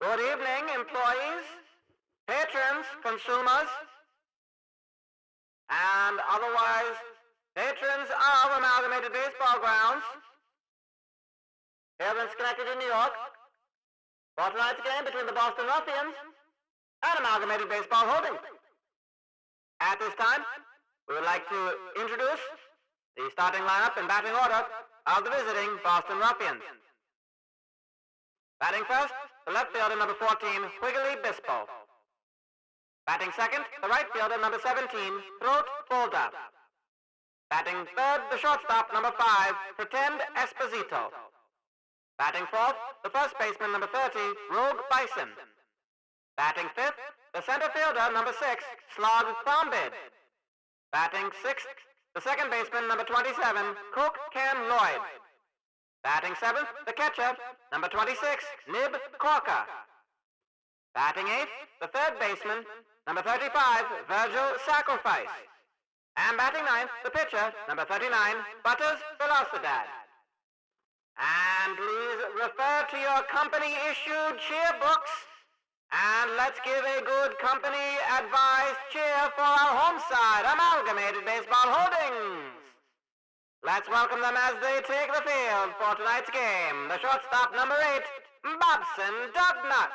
Good evening, employees, patrons, consumers, and otherwise patrons of Amalgamated Baseball Grounds here in Schenectady, New York, for tonight's game between the Boston Ruffians and Amalgamated Baseball Holdings. At this time, we would like to introduce the starting lineup and batting order of the visiting Boston Ruffians. Batting first, the left fielder, number 14, Wiggly Bispo. Batting second, the right fielder, number 17, Throat Boulder. Batting third, the shortstop, number 5, Pretend Esposito. Batting fourth, the first baseman, number 30, Rogue Bison. Batting fifth, the center fielder, number 6, Slog Thrombid. Batting sixth, the second baseman, number 27, Coke Can Lloyd. Batting seventh, the catcher, number 26, Nib Corker. Batting eighth, the third baseman, number 35, Virgil Sacrifice. And batting ninth, the pitcher, number 39, Butters Velocidad. And please refer to your company-issued cheer books, and let's give a good company-advised cheer for our home side, Amalgamated Baseball Holdings. Let's welcome them as they take the field for tonight's game. The shortstop, number 8, Bobson Dugnut.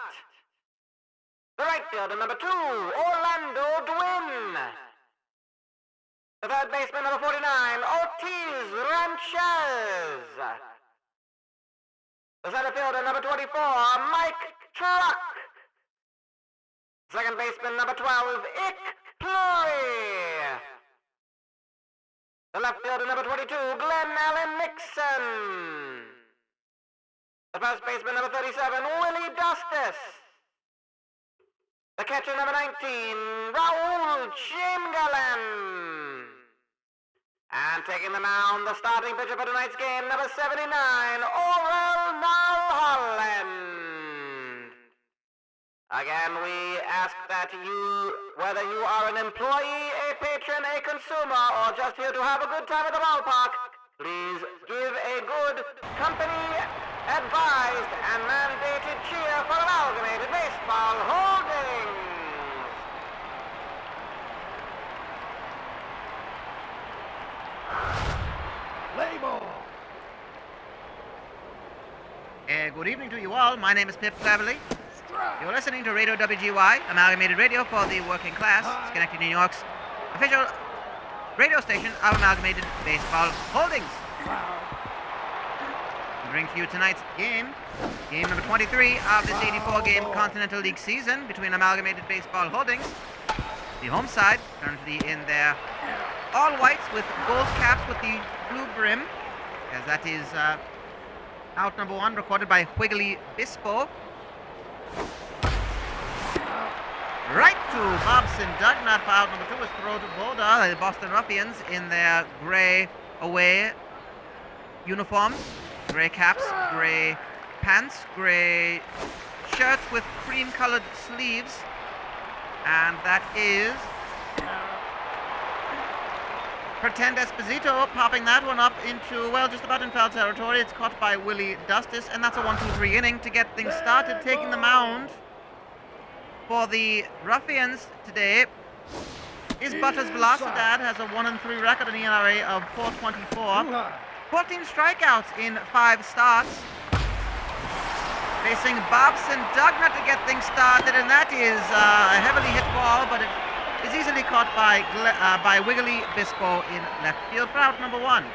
The right fielder, number 2, Orlando Dwin. The third baseman, number 49, Ortiz Ranchez. The center fielder, number 24, Mike Truck. Second baseman, number 12, Ick Plury. The left fielder, number 22, Glenn Allen Nixon. The first baseman, number 37, Willie Dustis. The catcher, number 19, Raul Chamberlain. And taking the mound, the starting pitcher for tonight's game, number 79, Orel Mulholland. Again, we ask that you, whether you are an employee, a patron, a consumer, or just here to have a good time at the ballpark, please give a good company-advised and mandated cheer for Amalgamated Baseball Holdings. Label. Good evening to you all. My name is Pip Cleverly. You're listening to Radio WGY, Amalgamated Radio for the working class, Schenectady, New York's official radio station of Amalgamated Baseball Holdings. We bring to you tonight's game number 23 of this 84-game Continental League season between Amalgamated Baseball Holdings, the home side, currently in their all whites with gold caps with the blue brim, as that is out number 1, recorded by Wiggly Bispo. Right to Bobson Dugnut for out number 2 is Throat Boulder, the Boston Ruffians in their gray away uniforms, gray caps, gray pants, gray shirts with cream-colored sleeves, and that is Pretend Esposito popping that one up into, well, just about in foul territory. It's caught by Willie Dustis, and that's a 1-2-3 inning to get things started. Taking the mound for the Ruffians today is Butters Velocidad, has a 1-3 record, an ERA of .424. 14 strikeouts in 5 starts. Facing Bobson Dugnut to get things started, and that is a heavily hit ball, but it is easily caught by Wiggly Bispo in left field for out number 1.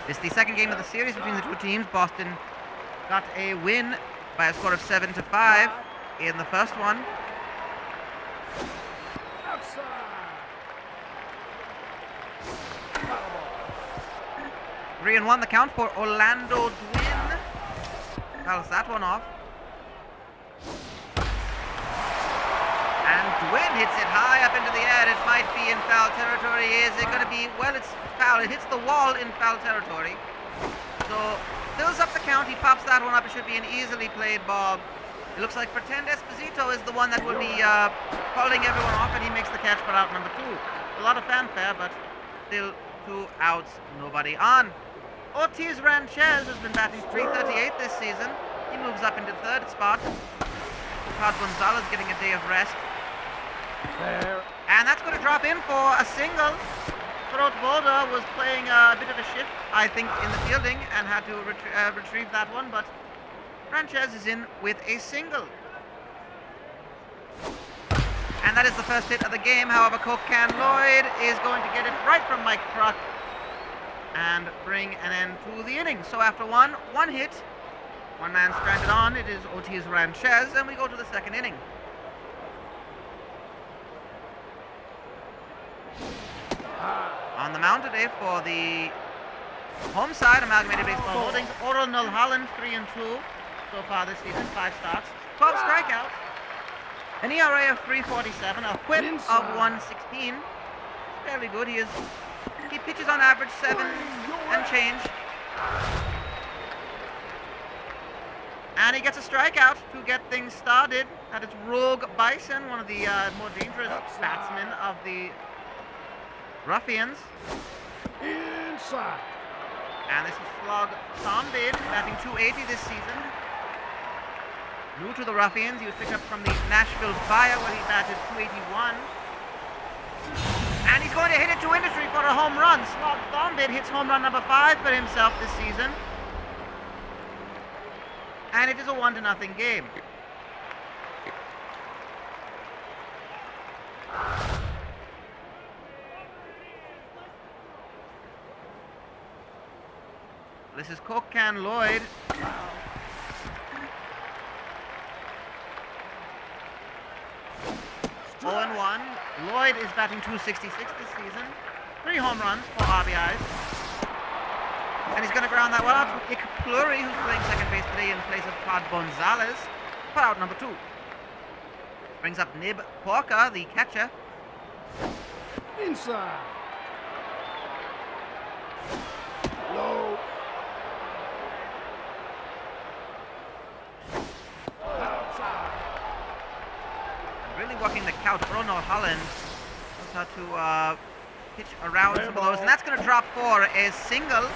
This is the second game of the series between the two teams. Boston got a win by a score of 7-5 in the first one. 3-1 the count for Orlando Dwin. Fouls that one off. And Dwin hits it high up into the air. It might be in foul territory. Is it going to be? Well, it's foul. It hits the wall in foul territory. So fills up the count. He pops that one up. It should be an easily played ball. It looks like Pretend Esposito is the one that will be calling everyone off, and he makes the catch for out number 2. A lot of fanfare, but still 2 outs, nobody on. Ortiz Ranchez has been batting .338 this season. He moves up into third spot. Todd Gonzalez getting a day of rest. Fair. And that's going to drop in for a single. Throat Boulder was playing a bit of a shift, I think, in the fielding and had to retrieve that one, but Sanchez is in with a single. And that is the first hit of the game. However, Cocan Lloyd is going to get it right from Mike Truck and bring an end to the inning. So after one hit, one man stranded on, it is Ortiz Ranchez, and we go to the second inning. On the mound today for the home side, Amalgamated Baseball Holdings, Oral Mulholland 3-2 so far this season, 5 starts, 12 strikeouts, an ERA of 3.47, a whip of 1.16. Fairly good. He pitches on average 7 and change. And he gets a strikeout to get things started. That is Rogue Bison, one of the more dangerous batsmen of the Ruffians. Inside. And this is Slug Sombid, batting .280 this season. New to the Ruffians, he was picked up from the Nashville Fire where he batted .281. And he's going to hit it to industry for a home run. Slug Sombid hits home run number 5 for himself this season. And it is a 1-0 game. This is Cocan Lloyd. Strike. 0-1. Lloyd is batting .266 this season. 3 home runs, 4 RBIs. And he's going to ground that one out to Pip Cleverly, who's playing second base today in place of Todd Gonzalez. Put out number 2. Brings up Nib Porker, the catcher. Inside. Low. Outside. And really working the count. Ronald Holland knows how to pitch around some of those. And that's going to drop for a single.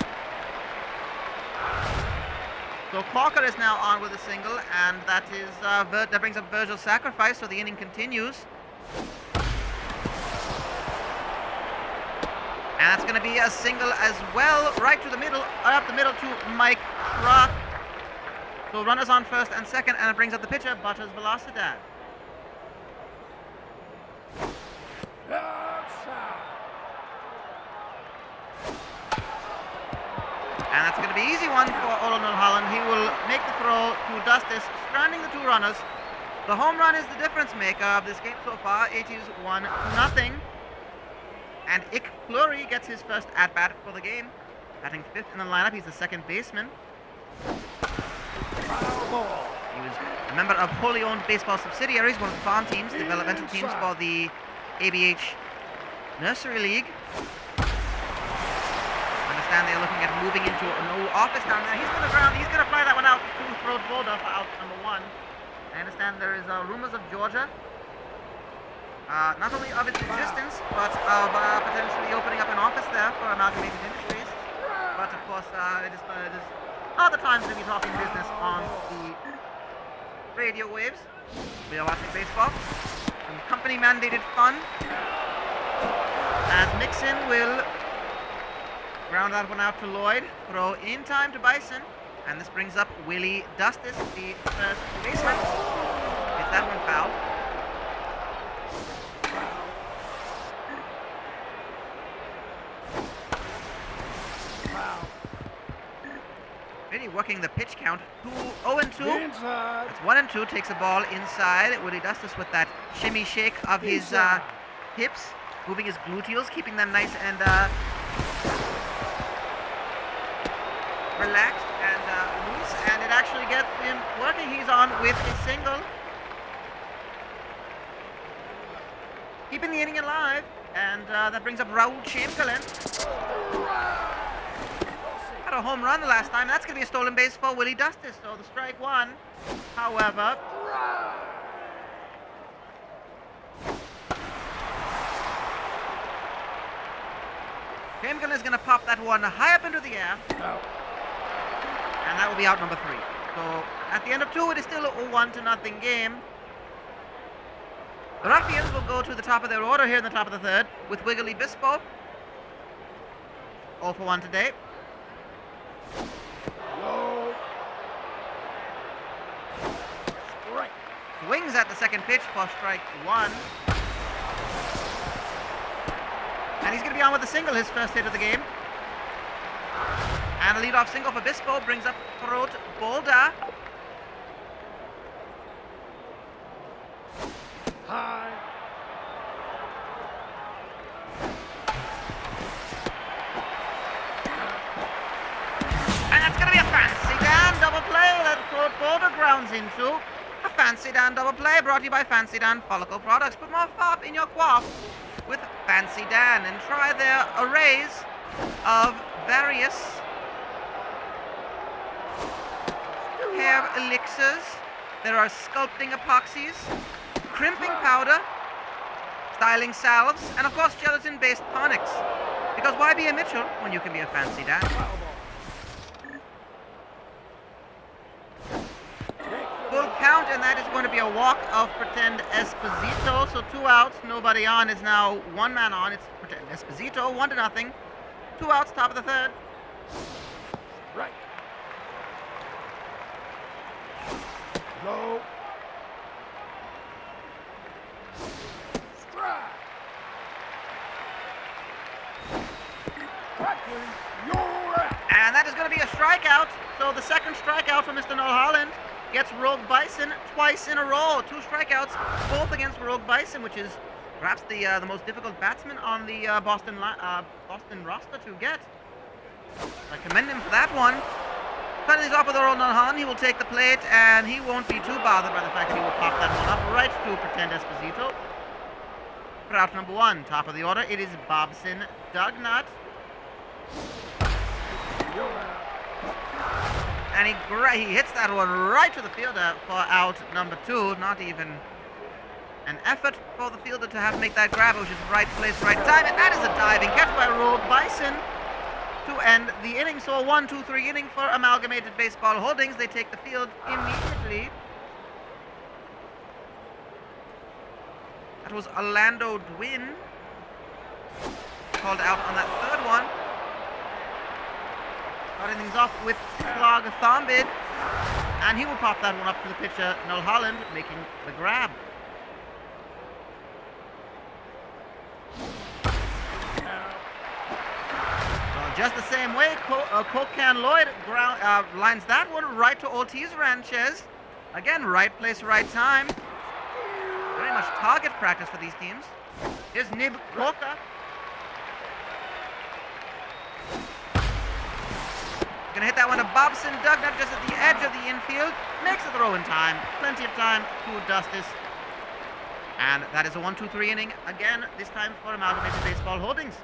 So Corker is now on with a single, and that is that brings up Virgil's sacrifice, so the inning continues. And that's going to be a single as well, right to the middle, up the middle to Mike Truck. So runners on first and second, and it brings up the pitcher, Butters Velocidad. Outside. And that's going to be an easy one for Oral Mulholland. He will make the throw to Dustis, stranding the 2 runners. The home run is the difference maker of this game so far. It is 1-0. And Ick Fleury gets his first at-bat for the game. Batting 5th in the lineup, he's the second baseman. He was a member of wholly owned baseball subsidiaries, one of the farm teams, developmental teams for the ABH Nursery League. They're looking at moving into an old office down there. He's going to ground. He's going to fly that one out to Throat Boulder for out number 1. I understand there is rumors of Georgia, not only of its existence, but of potentially opening up an office there for Amalgamated Industries. But of course, it is not the time to be talking business on the radio waves. We are watching baseball. Some company-mandated fun. As Mixon will ground that one out to Lloyd. Throw in time to Bison. And this brings up Willie Dustis, the first baseman. Gets that one fouled. Really working the pitch count. 0-2. Inside. It's 1-2. Takes the ball inside. Willie Dustis with that shimmy shake of his hips. Moving his gluteals. Keeping them nice and relaxed and loose, and it actually gets him working. He's on with a single, keeping the inning alive, and that brings up Raul Chamberlain. Had a home run the last time. That's going to be a stolen base for Willie Dustis, so the strike 1. However, Chamberlain is going to pop that one high up into the air. Out. And that will be out number 3. So At the end of 2, it is still a 1-0 game. The Ruffians will go to the top of their order here in the top of the third with Wiggly Bispo. 0 for 1 today. Low. Strike. Swings at the second pitch for strike 1. And he's going to be on with a single, his first hit of the game. And a leadoff single for Bispo brings up throat Boulder. High. And that's going to be a fancy Dan double play that throat Boulder grounds into. A Fancy Dan double play brought to you by Fancy Dan Follicle Products. Put more fop in your quaff with Fancy Dan and try their arrays of various hair elixirs. There are sculpting epoxies, crimping powder, styling salves, and of course gelatin-based tonics. Because why be a Mitchell when you can be a Fancy Dan? Full count, and that is going to be a walk of Pretend Esposito. So 2 outs, nobody on. Is now 1 man on. It's Pretend Esposito, 1-0. 2 outs, top of the third. Right. Low. Strike. Tracking. You're out. And that is going to be a strikeout. So the second strikeout for Mr. Noel Holland gets Rogue Bison twice in a row. 2 strikeouts, both against Rogue Bison, which is perhaps the most difficult batsman on the Boston roster to get. I commend him for that one. Penalties off with Noel Holland. He will take the plate, and he won't be too bothered by the fact that he will pop that one up right to Pretend Esposito. For out number 1, top of the order, it is Bobson Dugnut. You're out. And he hits that one right to the fielder for out number 2. Not even an effort for the fielder to have to make that grab, which is right place, right time. And that is a diving catch by Rogue Bison to end the inning. So a 1-2-3 inning for Amalgamated Baseball Holdings. They take the field immediately. That was Orlando Dwin called out on that third one. Starting things off with Slog Thombid, and he will pop that one up to the pitcher, Noel Holland, making the grab. So just the same way, Coke Can Lloyd lines that one right to Ortiz Ranchez. Again, right place, right time. Very much target practice for these teams. Here's Nib Coca. Gonna hit that one to Bobson Dugnut just at the edge of the infield. Makes a throw in time. Plenty of time to Dustis. And that is a 1-2-3 inning. Again, this time for Amalgamated Baseball Holdings.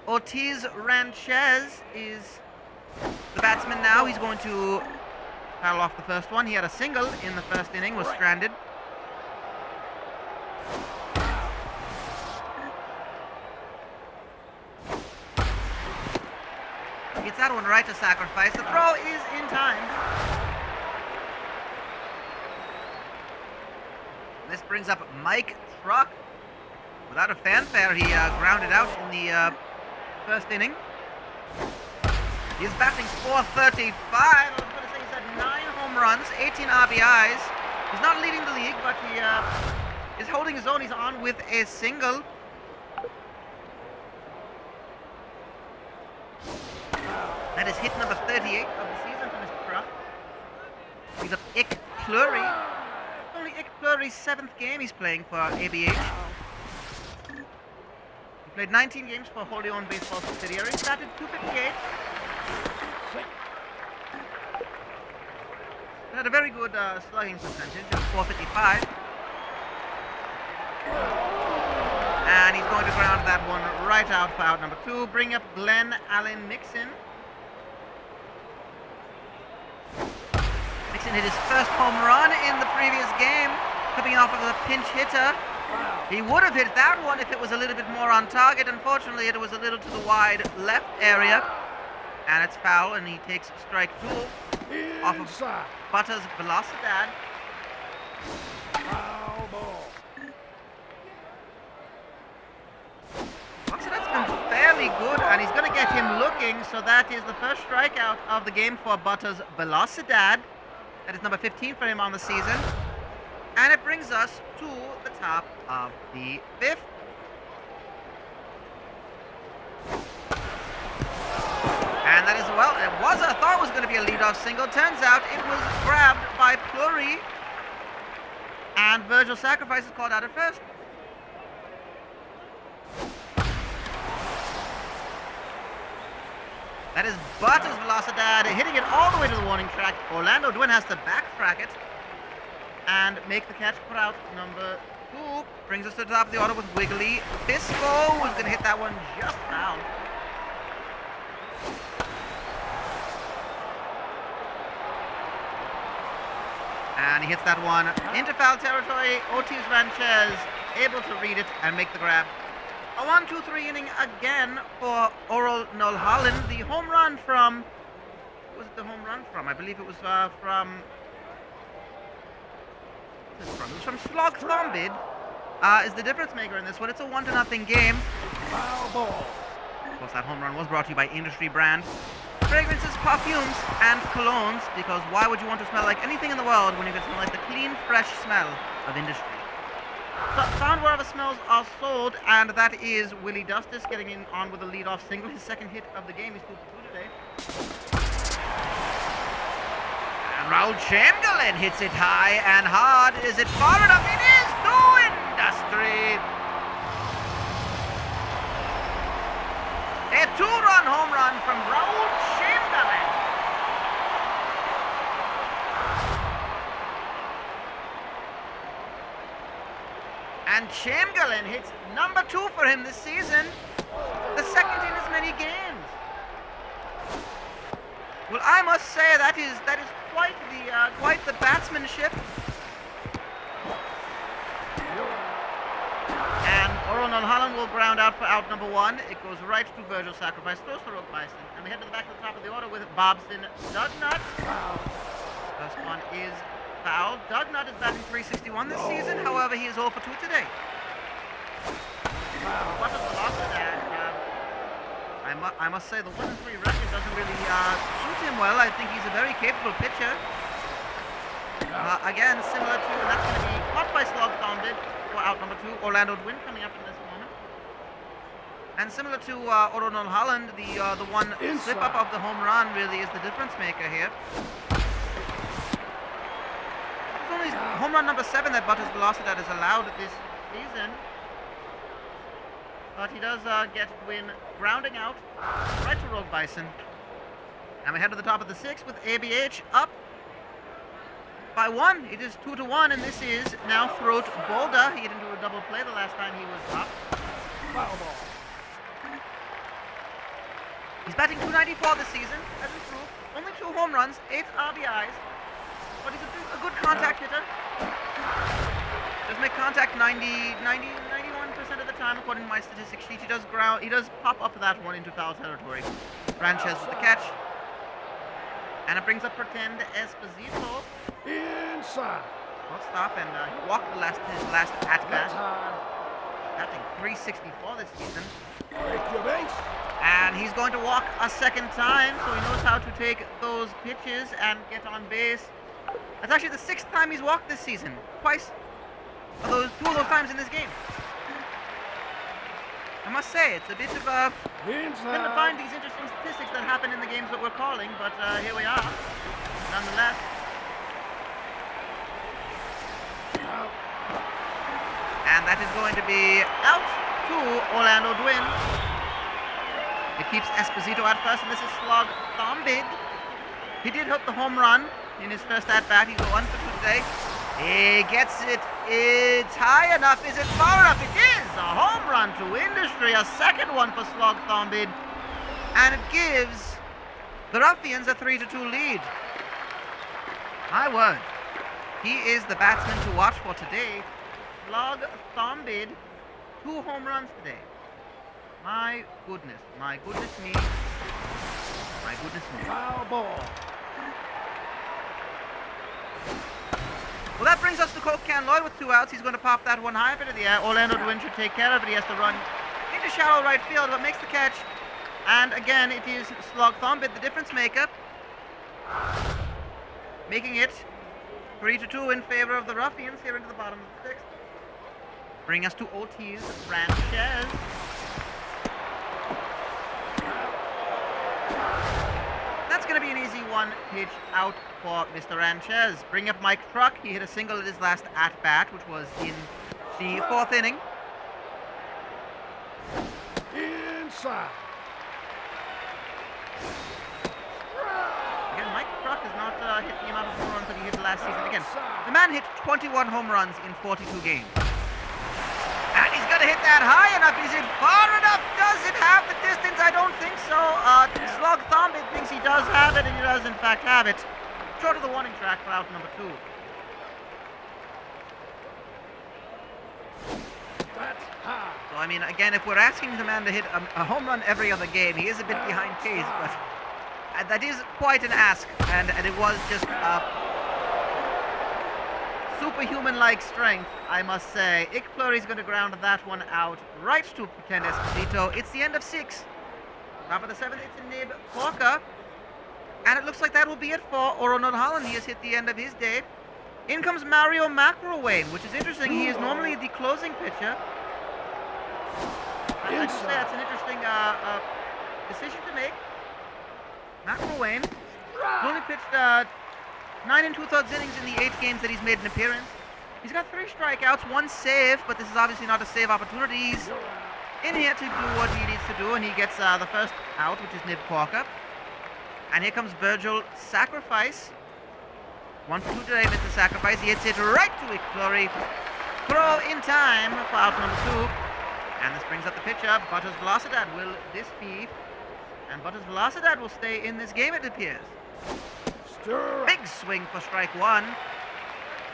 Ortiz Ranchez is the batsman now. He's going to foul off the first one. He had a single in the first inning, was stranded. Gets that one right to sacrifice. The throw is in time. This brings up Mike Truck. Without a fanfare, he grounded out in the first inning. He's batting .435. I was going to say he's had 9 home runs, 18 RBIs. He's not leading the league, but he is holding his own. He's on with a single. That is hit number 38 of the season for Mr. Truck. He's up Ick Pleury. Only Ick Pleury's 7th game he's playing for ABH. He played 19 games for a wholly owned baseball subsidiary. Batted .258. Had a very good slugging percentage of .455. And he's going to ground that one right out for out number 2. Bring up Glenn Allen Mixon. Mixon hit his first home run in the previous game, coming off of a pinch hitter. He would have hit that one if it was a little bit more on target. Unfortunately, it was a little to the wide left area. And it's foul, and he takes strike 2 off of Inside. Butters Velocidad. Foul ball. Velocidad's been fairly good, and he's going to get him looking, so that is the first strikeout of the game for Butters Velocidad. That is number 15 for him on the season. And it brings us to the top of the 5th. And that is, well, I thought it was going to be a leadoff single. Turns out it was grabbed by Pluri. And Virgil Sacrifice is called out at first. That is Butters Velocidad hitting it all the way to the warning track. Orlando Dwin has to backtrack it and make the catch for out number 2. Brings us to the top of the order with Wiggly Bispo, who's going to hit that one just foul. And he hits that one into foul territory. Ortiz Ranchez able to read it and make the grab. A 1-2-3 inning again for Oral Nolholland. The home run from... What was it the home run from? I believe it was from... It was from Slog Thombid. Is the difference maker in this one. It's a 1-0 game. Foul ball. Of course, that home run was brought to you by Industry Brand Fragrances, Perfumes, and Colognes, because why would you want to smell like anything in the world when you can smell like the clean, fresh smell of Industry? So, found wherever smells are sold, and that is Willie Dustis getting in on with a leadoff single, his second hit of the game. He's 2 for 2 today. And Raul Chamberlain hits it high and hard. Is it far enough? It is to Industry. A 2-run home run from Raul Chamberlain. And Chamberlain hits number 2 for him this season. The second in as many games. Well, I must say that is quite the batsmanship. And Oral Nolholland will ground out for out number 1. It goes right to Virgil Sacrifice, throws the Rogue Bison. And we head to the back of the top of the order with Bobson Dugnut. First one is foul. Dugnut is batting .361 this season. However, he is 0 for 2 today. What a velocity. I must say the 1-3 record doesn't really suit him well. I think he's a very capable pitcher. Again, similar to, and that's going to be caught by Slog Thombid for out number 2. Orlando Dwin coming up in this moment. And similar to Oral Nolholland, the one slip up of the home run really is the difference maker here. It's only home run number 7 that Butters Velocidad is allowed this season. But he does get Dwin grounding out right to Rogue Bison. And we head to the top of the 6th with ABH up by 1. It is 2-1, and this is now Throat Boulder. He hit into a double play the last time he was up. Foul ball. He's batting .294 this season, has improved. Only 2 home runs, 8 RBIs. But he's a good contact hitter. Does make contact 91% of the time, according to my statistics sheet. He does pop up that one into foul territory. Ranchez with the catch. And it brings up Pretend Esposito. Inside. Well, stop, and he walked his last at bat. Batting .364 this season. Break your base. And he's going to walk a second time, so he knows how to take those pitches and get on base. That's actually the 6th time he's walked this season. Twice. 2 of those times in this game. I must say, it's a bit of a... Inside. to find these interesting statistics that happen in the games that we're calling, but here we are, nonetheless. Out. And that is going to be out to Orlando Dwin. It keeps Esposito at first, and this is Slog Thombid. He did hit the home run in his first at-bat. He's 1 for 2 today. He gets it. It's high enough. Is it far enough? It is a home run to Industry. A second one for Slog Thombid. And it gives the Ruffians a 3-2 lead. My word. He is the batsman to watch for today. Slog Thombid, 2 home runs today. My goodness me. My goodness me. Foul ball. Well, that brings us to Coke Can Lloyd with 2 outs. He's going to pop that one high up into the air. Orlando Dwin should take care of it. He has to run into shallow right field, but makes the catch. And again, it is Slog Thombit, the difference maker, making it 3-2 in favor of the Ruffians here into the bottom of the 6th. Bring us to OT's Ranchez. That's going to be an easy one pitch out for Mr. Ranchez. Bring up Mike Truck. He hit a single at his last at-bat, which was in the 4th inning. Inside. Again, Mike Truck has not hit the amount of home runs that he hit last season. Again, the man hit 21 home runs in 42 games. And he's going to hit that high enough. Is it far enough? Does it have the distance? I don't think so. Slog Thombit thinks he does have it, and he does in fact have it. Short of the warning track for out number 2. That's high. So, I mean, again, if we're asking the man to hit a home run every other game, he is a bit behind pace, but that is quite an ask, and it was just superhuman-like strength, I must say. Ick Fleury's going to ground that one out right to Pretend Esposito. It's the end of 6. Top of the 7th, it's a Nib Corker. And it looks like that will be it for Orono Holland. He has hit the end of his day. In comes Mario McIlwain, which is interesting. He is normally the closing pitcher. I have to say that's an interesting decision to make. McIlwain only pitched 9 2/3 innings in the 8 games that he's made an appearance. He's got 3 strikeouts, 1 save, but this is obviously not a save opportunity. He's in here to do what he needs to do, and he gets the first out, which is Nib Corker. And here comes Virgil Sacrifice. 1 for 2 today, Mr. Sacrifice. He hits it right to Ick Fleury. Throw in time for out number 2. And this brings up the pitcher, Butters Velocidad. Will this be? And Butters Velocidad will stay in this game, it appears. Big swing for strike 1.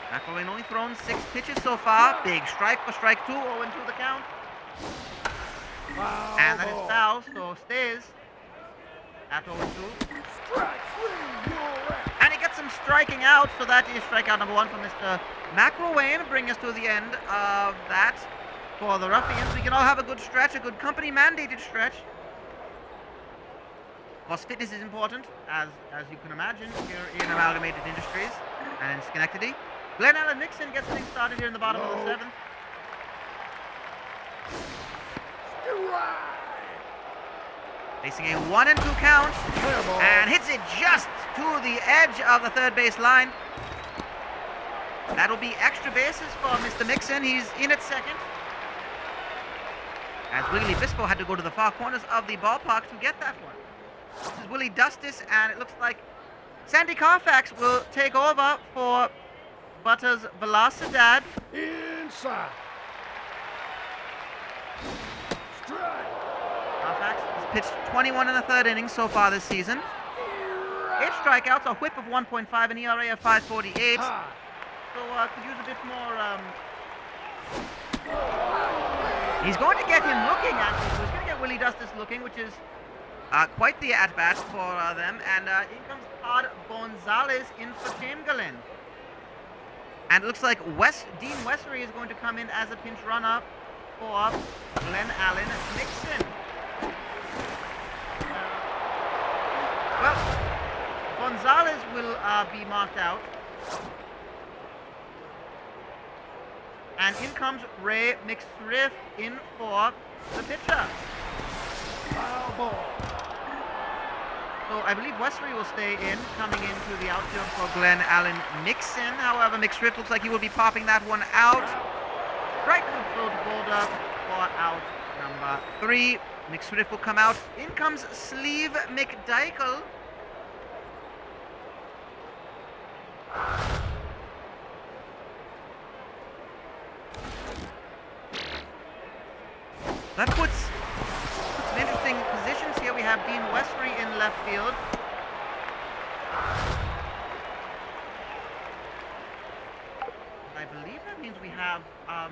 McIlwain only thrown 6 pitches so far. Big strike for strike 2. 0-2 the count. And that is foul, so stays at 0-2. And he gets some striking out, so that is strikeout number 1 for Mr. McIlwain. Bring us to the end of that for the Ruffians. We can all have a good stretch, a good company-mandated stretch. Of course, fitness is important, as you can imagine, here in Amalgamated Industries and in Schenectady. Glenn Allen Nixon gets things started here in the bottom of the 7th. Facing a 1-2 count, and hits it just to the edge of the 3rd base line. That'll be extra bases for Mr. Mixon. He's in at 2nd. As Wiggly Bispo had to go to the far corners of the ballpark to get that one. This is Willie Dustis, and it looks like Sandy Carfax will take over for Butters Velocidad. Inside. Strike. Carfax has pitched 21 in the 3rd inning so far this season. 8 strikeouts, a whip of 1.5, an ERA of 5.48. So could use a bit more. He's going to get him looking, actually. So he's going to get Willie Dustis looking, which is quite the at-bat for them. And in comes Todd Gonzalez in for Chamberlain. And it looks like Dean Westry is going to come in as a pinch runner for Glenn Allen Nixon. Well, Gonzalez will be marked out. And in comes Ray McSriff in for the pitcher. Foul ball. So I believe Westry will stay in, coming into the outfield for Glenn Allen Nixon. However, McSriff looks like he will be popping that one out. Right to throw to Boulder for out number 3. McSriff will come out. In comes Sleeve McDykel. That puts some interesting positions here. We have Dean Westry in left field. I believe that means we have I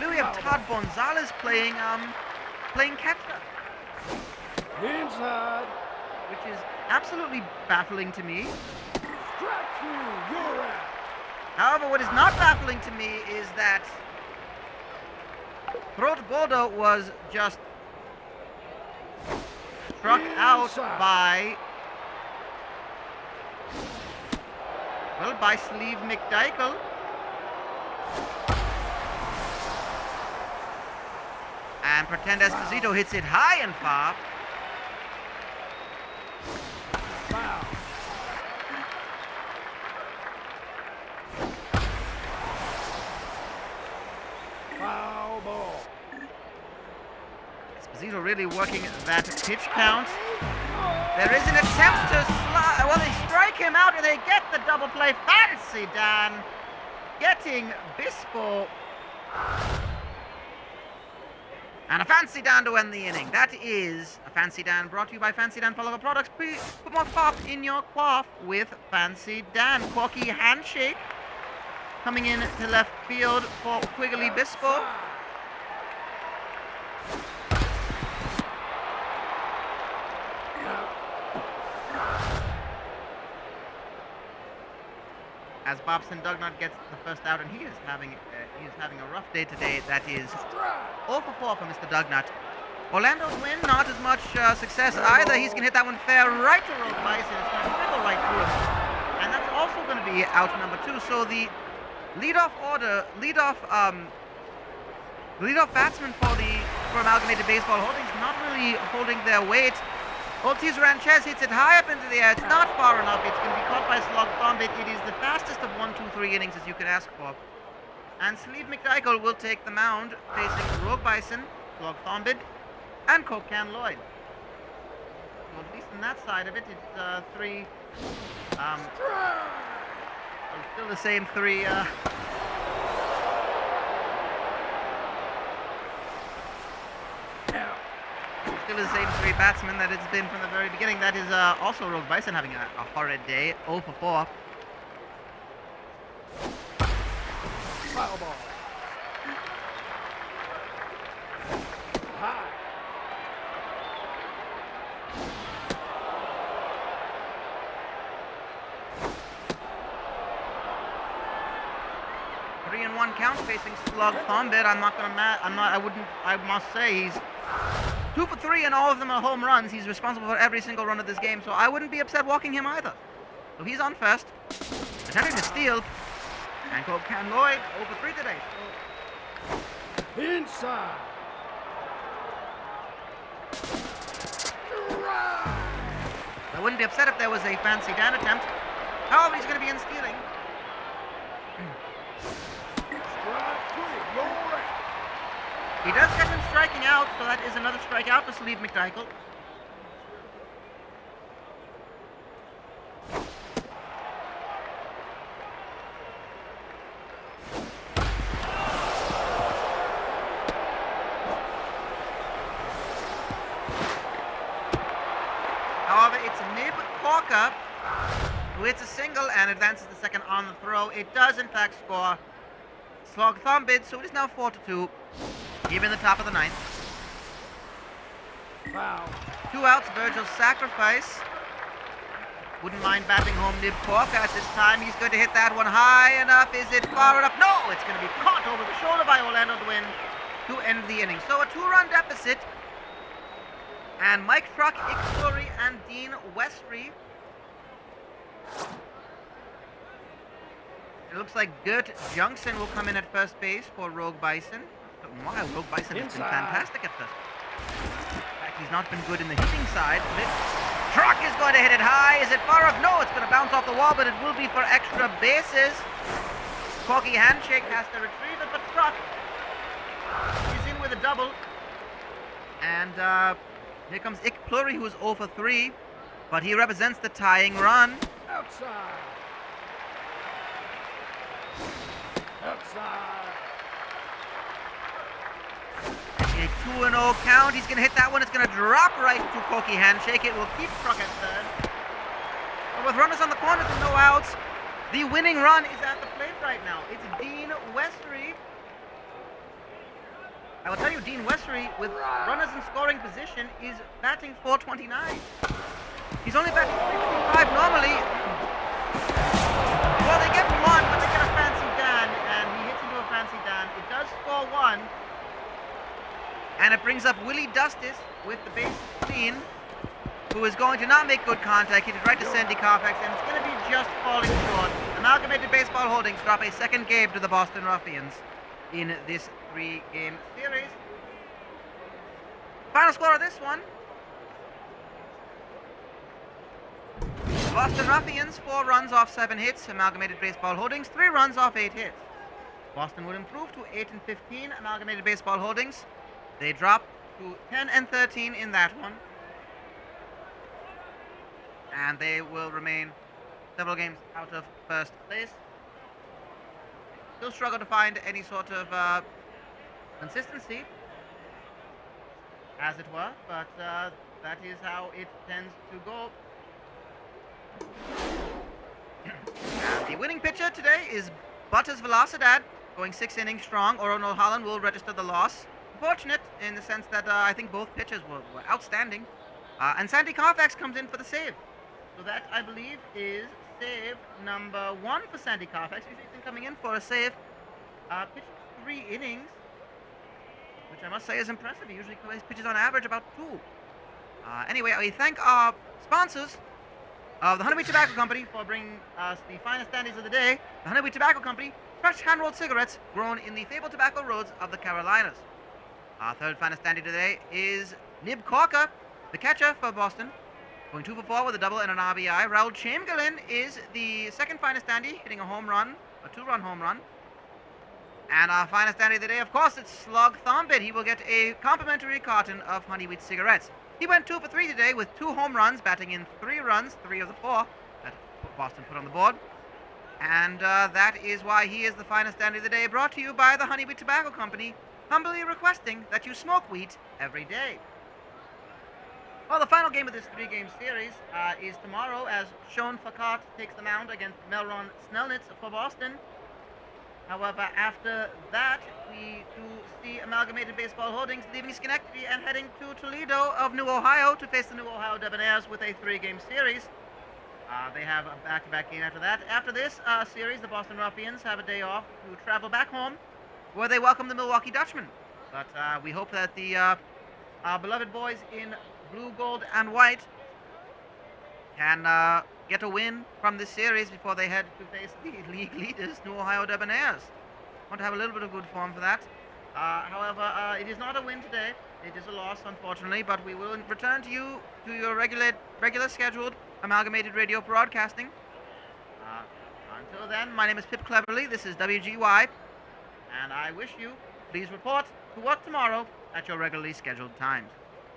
believe we have Todd Gonzalez playing catcher, Inside. which is absolutely baffling to me. Strike through. You're out. However, what is not baffling to me is that Throat Boldo was just struck out by Sleeve McDykel. And Pretend Esposito hits it high and far. Foul. Foul ball. Esposito really working that pitch count. There is an attempt to slide. Well, they strike him out and they get the double play. Fancy Dan getting Bispo. And a Fancy Dan to end the inning. That is a Fancy Dan brought to you by Fancy Dan Follow Products. Put more pop in your quaff with Fancy Dan. Corky handshake coming in to left field for Quigley Bispo. As Bobson Dugnut gets the first out, and he is having a rough day today. That is 0 for 4 for Mr. Dugnut. Orlando's win, not as much success either. He's going to hit that one fair right to Rogue Bison. It's going to wiggle right through him. And that's also going to be out number 2. So the leadoff batsman for Amalgamated Baseball Holdings not really holding their weight. Ortiz Ranchez hits it high up into the air. It's not far enough. It's going to be caught by Slug Thombit. It is the fastest of 1, 2, 3 innings as you could ask for. And Sleeve McDykel will take the mound, facing Rogue Bison, Slug Thombit, and Coke Can Lloyd. So at least on that side of it, it's 3. Still the same 3. Still the same 3 batsmen that it's been from the very beginning. That is also Rogue Bison having a horrid day. 0 for 4. Foul ball. High. Three and 1 count facing Slug Thombit. I must say he's 2 for 3 and all of them are home runs. He's responsible for every single run of this game, so I wouldn't be upset walking him either. So he's on first, attempting to steal. And Coke Can Lloyd 0 for 3 today. Inside. I wouldn't be upset if there was a Fancy Dan attempt. However, he's going to be in stealing. Strike 3. You're out. He does get him striking out, so that is another strikeout for Sleeve McDykel. However, it's Nib Corker who hits a single and advances the second on the throw. It does, in fact, score Slug Thombit, so it is now 4-2. Even the top of the 9th. Foul. 2 outs, Virgil's sacrifice. Wouldn't mind batting home Nib Corker at this time. He's going to hit that one high enough. Is it far enough? No! It's going to be caught over the shoulder by Orlando Dwin to end the inning. So a 2-run deficit. And Mike Truck, Ick Fleury, and Dean Westry. It looks like Gert Junction will come in at first base for Rogue Bison. Wow, Rogue Bison has been fantastic at first. In fact, he's not been good in the hitting side. Truck is going to hit it high. Is it far up? No, it's going to bounce off the wall, but it will be for extra bases. Corky handshake has to retrieve it, but Truck is in with a double. And here comes Ick Plurry, who is 0 for 3, but he represents the tying run. Outside. Outside. A 2-0 count. He's going to hit that one. It's going to drop right to Corky handshake. It will keep Truck at third. But with runners on the corners and no outs, the winning run is at the plate right now. It's Dean Westry I will tell you, Dean Westry, with runners in scoring position, is batting .429. He's only batting .355 normally. Well, they get one, but they get a fancy Dan, and he hits into a fancy Dan. It does score one, and it brings up Willie Dustis with the bases clean, who is going to not make good contact. Hit it right to Sandy Koufax, and it's going to be just falling short. Amalgamated Baseball Holdings drop a second game to the Boston Ruffians in this 3-game series. Final score of this one: Boston Ruffians 4 runs off 7 hits. Amalgamated Baseball Holdings 3 runs off 8 hits. Boston would improve to 8-15. Amalgamated Baseball Holdings, they drop to 10-13 in that one, and they will remain several games out of first place. Still struggle to find any sort of consistency, as it were, but that is how it tends to go. And the winning pitcher today is Butters Velocidad, going 6 innings strong. Oro Holland will register the loss. Fortunate in the sense that I think both pitchers were outstanding. And Sandy Koufax comes in for the save. So that, I believe, is save number 1 for Sandy Koufax. He's been coming in for a save. Pitched 3 innings, which I must say is impressive. He usually pitches on average about 2. Anyway, we thank our sponsors of the Honeybee Tobacco Company for bringing us the finest standees of the day. The Honeybee Tobacco Company, fresh hand-rolled cigarettes grown in the fabled tobacco roads of the Carolinas. Our third finest standee today is Nib Corker, the catcher for Boston, going 2 for 4 with a double and an RBI. Raul Chamberlain is the second finest standee, hitting a home run, a 2-run home run. And our finest standee of the day, of course, it's Slug Thombit. He will get a complimentary carton of Honeywheat cigarettes. He went 2 for 3 today with 2 home runs, batting in 3 runs, 3 of the 4 that Boston put on the board. And that is why he is the finest standee of the day, brought to you by the Honeybee Tobacco Company, humbly requesting that you smoke wheat every day. Well, the final game of this 3-game series is tomorrow, as Sean Fakart takes the mound against Melron Snellnitz for Boston. However, after that, we do see Amalgamated Baseball Holdings leaving Schenectady and heading to Toledo of New Ohio to face the New Ohio Debonaires with a 3-game series. They have a back-to-back game after that. After this series, the Boston Ruffians have a day off to travel back home, where they welcome the Milwaukee Dutchmen. But we hope that the our beloved boys in blue, gold, and white can get a win from this series before they head to face the league leaders, New Ohio Debonaires. Want to have a little bit of good form for that. However, it is not a win today. It is a loss, unfortunately, but we will return to you to your regular scheduled Amalgamated Radio broadcasting. Until then, my name is Pip Cleverly. This is WGY, and I wish you please report to work tomorrow at your regularly scheduled times.